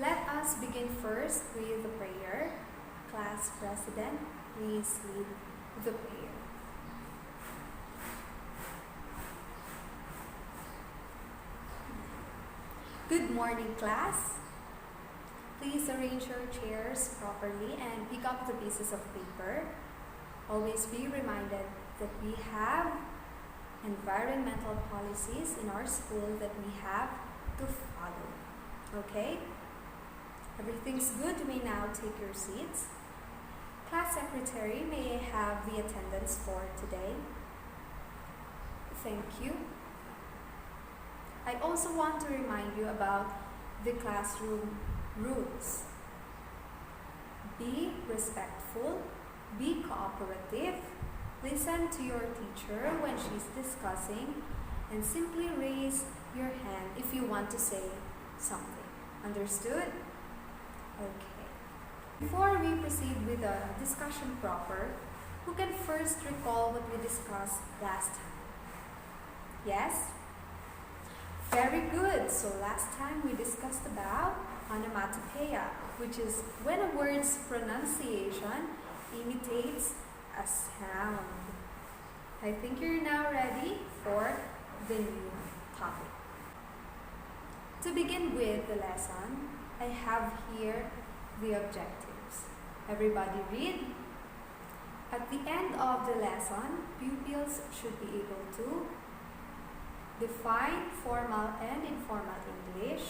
Let us begin first with the prayer. Class President, please lead the prayer. Good morning, class. Please arrange your chairs properly and pick up the pieces of paper. Always be reminded that we have environmental policies in our school that we have to follow. Okay? Everything's good. You may now take your seats. Class Secretary, may I have the attendance for today? Thank you. I also want to remind you about the classroom rules. Be respectful, be cooperative, listen to your teacher when she's discussing, and simply raise your hand if you want to say something. Understood? Okay. Before we proceed with the discussion proper, who can first recall what we discussed last time? Yes? Very good. So last time we discussed about onomatopoeia, which is when a word's pronunciation imitates a sound. I think you're now ready for the new topic. To begin with the lesson, I have here the objectives. Everybody read. At the end of the lesson, pupils should be able to define formal and informal English,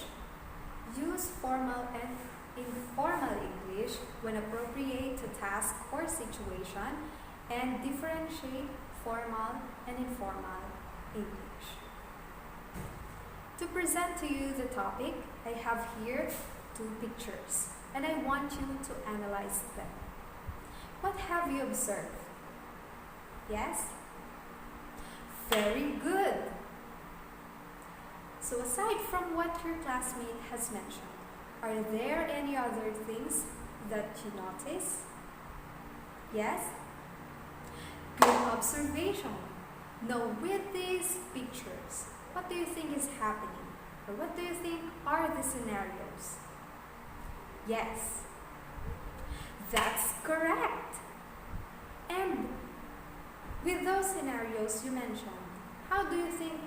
use formal and informal English when appropriate to task or situation, and differentiate formal and informal English. To present to you the topic, I have here 2 pictures, and I want you to analyze them. What have you observed? Yes? Very good. So aside from what your classmate has mentioned, are there any other things that you notice? Yes? Good observation. Now with these pictures, what do you think is happening? Or what do you think are the scenarios? Yes. That's correct. And with those scenarios you mentioned, how do you think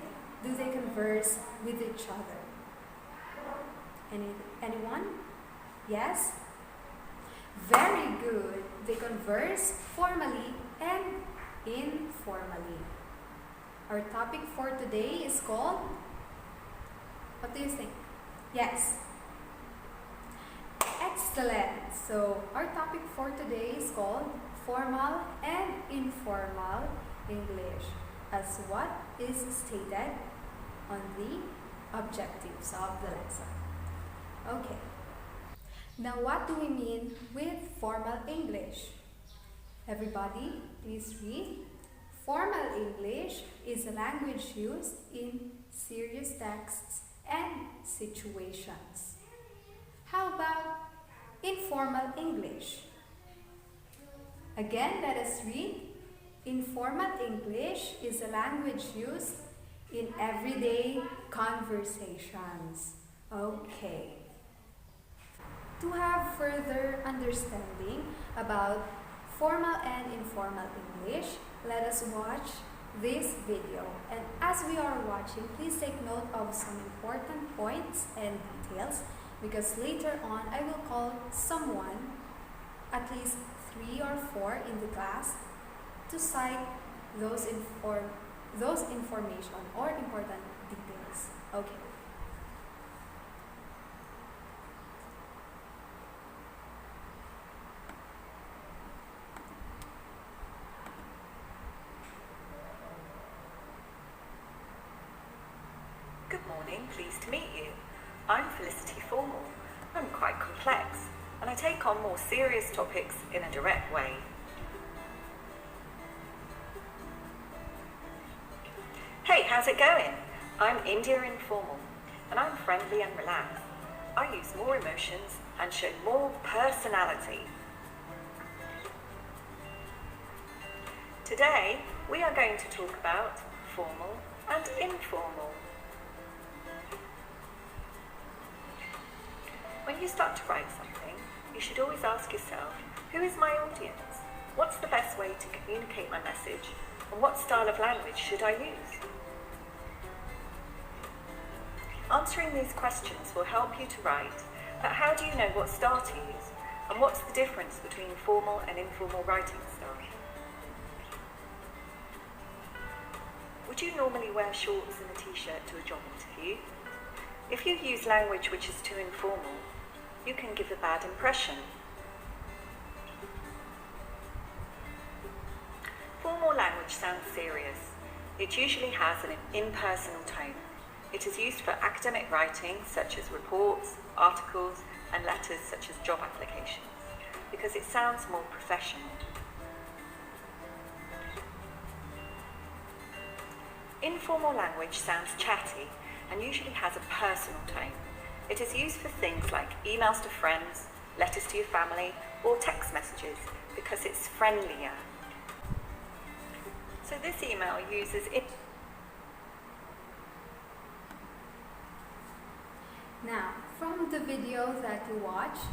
do they converse with each other? Anyone? Yes? Very good. They converse formally and informally. Our topic for today is called, what do you think? Yes. Excellent. So our topic for today is called formal and informal English, as what is stated on the objectives of the lesson. Okay. Now what do we mean with formal English? Everybody, please read. Formal English is a language used in serious texts and situations. How about informal English? Again, let us read. Informal English is a language used in everyday conversations. Okay. To have further understanding about formal and informal English, let us watch this video. And as we are watching, please take note of some important points and details, because later on I will call someone, at least 3 or 4 in the class, to cite those information or important details. Okay. Good morning, pleased to meet you. I'm Felicity Formal. I'm quite complex, and I take on more serious topics in a direct way. Hey, how's it going? I'm India Informal, and I'm friendly and relaxed. I use more emotions and show more personality. Today, we are going to talk about formal and informal. When you start to write something, you should always ask yourself, who is my audience? What's the best way to communicate my message? And what style of language should I use? Answering these questions will help you to write, but how do you know what style to use? And what's the difference between formal and informal writing style? Would you normally wear shorts and a t-shirt to a job interview? If you use language which is too informal, you can give a bad impression. Formal language sounds serious. It usually has an impersonal tone. It is used for academic writing, such as reports, articles, and letters such as job applications, because it sounds more professional. Informal language sounds chatty and usually has a personal tone. It is used for things like emails to friends, letters to your family, or text messages, because it's friendlier. So this email uses it. Now, from the video that you watched,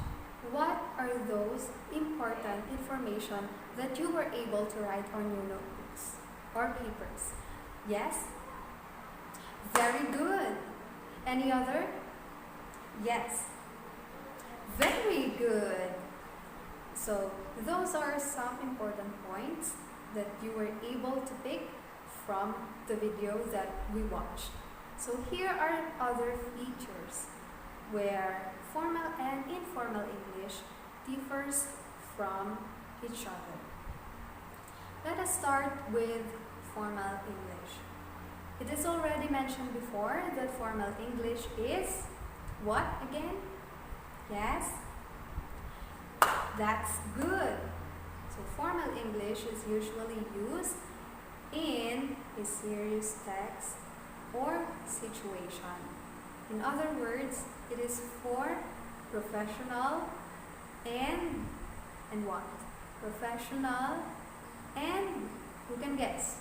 what are those important information that you were able to write on your notebooks or papers? Yes? Very good. Any other? Yes. Very good. So, those are some important points that you were able to pick from the video that we watched. So, here are other features where formal and informal English differs from each other. Let us start with formal English. It is already mentioned before that formal English is what again? Yes? That's good. So formal English is usually used in a serious text or situation. In other words, it is for professional and what? Professional and who can guess?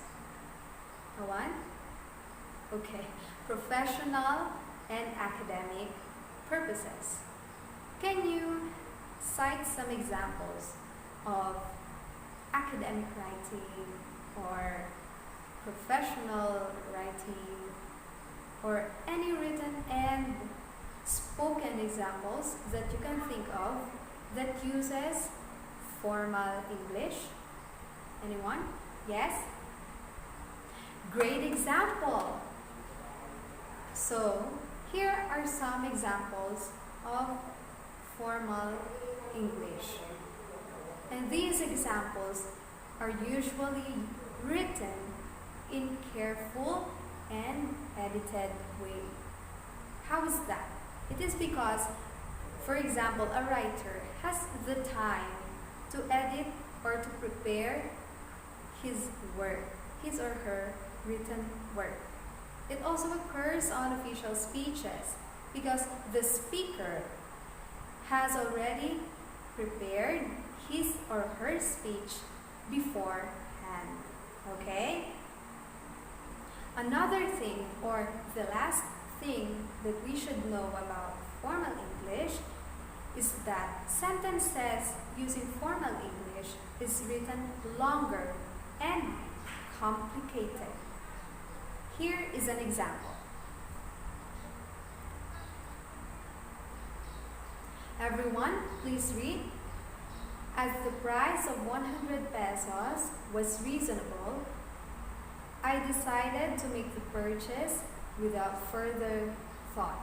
A one? Okay. Professional and academic purposes. Can you cite some examples of academic writing or professional writing or any written and spoken examples that you can think of that uses formal English? Anyone? Yes? Great example! So, here are some examples of formal English. And these examples are usually written in careful and edited way. How is that? It is because, for example, a writer has the time to edit or to prepare his work, his or her written work. It also occurs on official speeches because the speaker has already prepared his or her speech beforehand. Okay? Another thing, or the last thing that we should know about formal English is that sentences using formal English is written longer and complicated. Here is an example. Everyone, please read. As the price of 100 pesos was reasonable, I decided to make the purchase without further thought.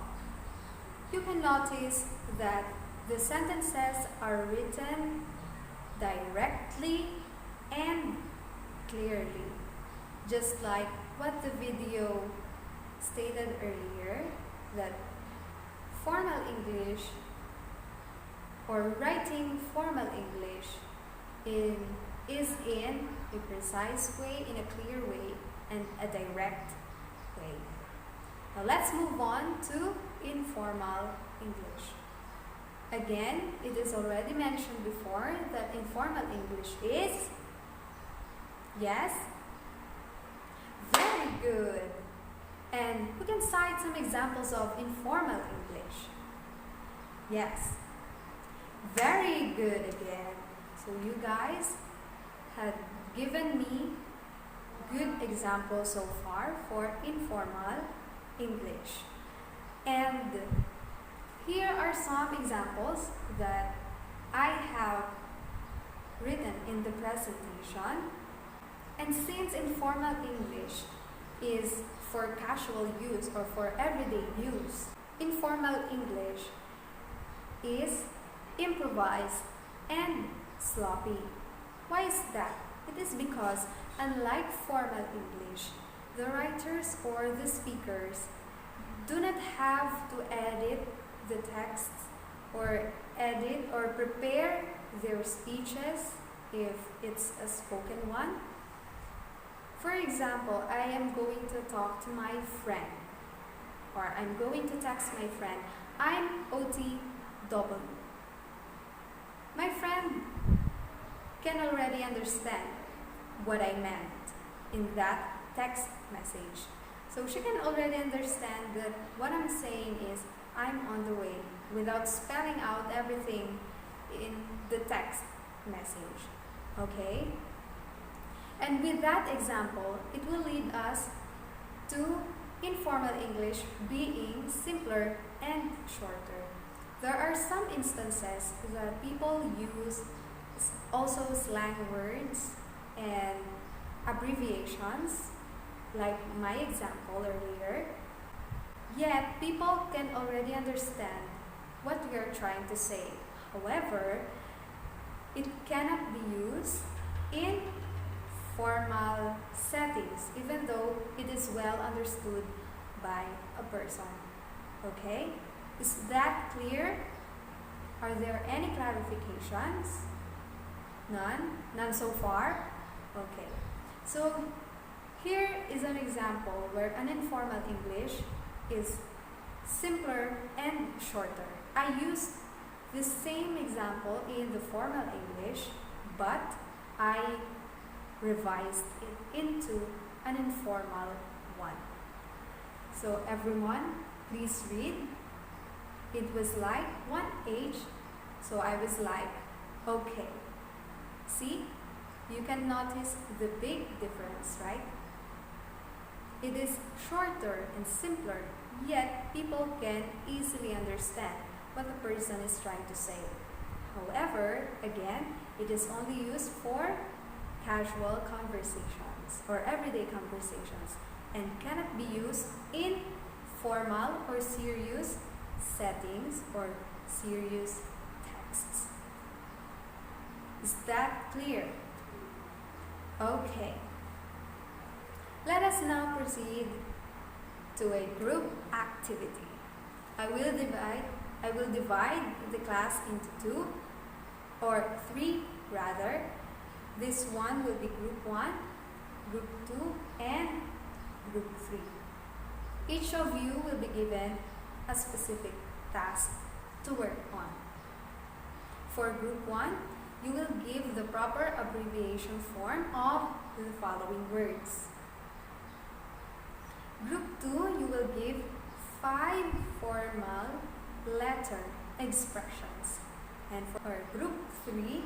You can notice that the sentences are written directly and clearly, just like what the video stated earlier, that formal English or writing formal English is in a precise way, in a clear way, and a direct way. Now let's move on to informal English. Again, it is already mentioned before that informal English is, yes? Very good. And we can cite some examples of informal English. Yes. Very good again. So you guys had given me good examples so far for informal English. And here are some examples that I have written in the presentation. And since informal English is for casual use or for everyday use, informal English is improvised and sloppy. Why is that? It is because unlike formal English, the writers or the speakers do not have to edit the text or edit or prepare their speeches if it's a spoken one. For example, I am going to talk to my friend, or I'm going to text my friend, I'm OTW. My friend can already understand what I meant in that text message. So she can already understand that what I'm saying is I'm on the way without spelling out everything in the text message. Okay? And with that example, it will lead us to informal English being simpler and shorter. There are some instances that people use also slang words and abbreviations, like my example earlier. Yet, people can already understand what we are trying to say. However, it cannot be used in formal settings, even though it is well understood by a person. Okay? Is that clear? Are there any clarifications? None? None so far? Okay. So, here is an example where an informal English is simpler and shorter. I used the same example in the formal English, but I revised it into an informal one. So everyone, please read. It was like one age, so I was like, okay. See, you can notice the big difference, right? It is shorter and simpler, yet people can easily understand what the person is trying to say. However, again, it is only used for casual conversations or everyday conversations and cannot be used in formal or serious settings or serious texts. Is that clear? Okay. Let us now proceed to a group activity. I will divide the class into two or three rather. This one will be group 1, group 2, and group 3. Each of you will be given a specific task to work on. For group 1, you will give the proper abbreviation form of the following words. Group 2, you will give 5 formal letter expressions. And for group 3,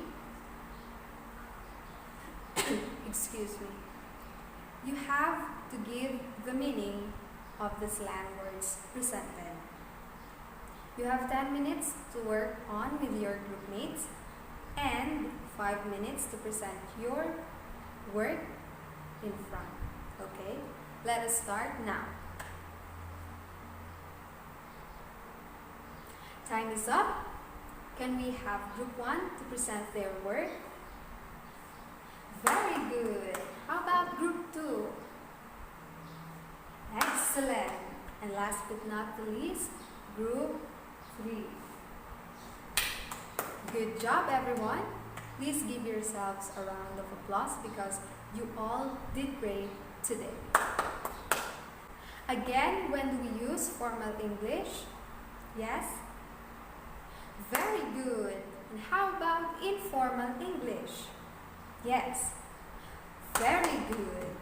excuse me, you have to give the meaning of the slang words presented. You have 10 minutes to work on with your group mates and 5 minutes to present your work in front. Okay? Let us start now. Time is up. Can we have group 1 to present their work? Very good. How about group 2? Excellent. And last but not the least, group 3. Good job, everyone. Please give yourselves a round of applause because you all did great today. Again, when do we use formal English? Yes? Very good. And how about informal English? Yes. Very good.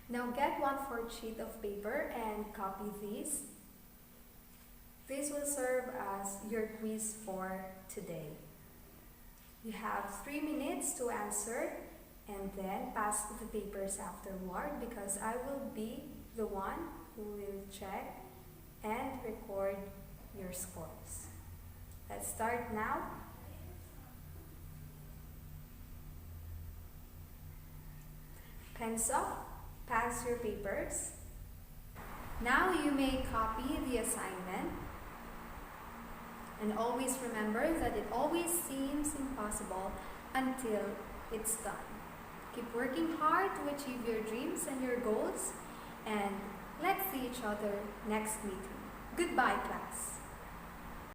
Now get 1/4 sheet of paper and copy these. This will serve as your quiz for today. You have 3 minutes to answer and then pass the papers afterward, because I will be the one who will check and record your scores. Let's start now. Pens off, pass your papers. Now you may copy the assignment, and always remember that it always seems impossible until it's done. Keep working hard to achieve your dreams and your goals, and let's see each other next meeting. Goodbye, class.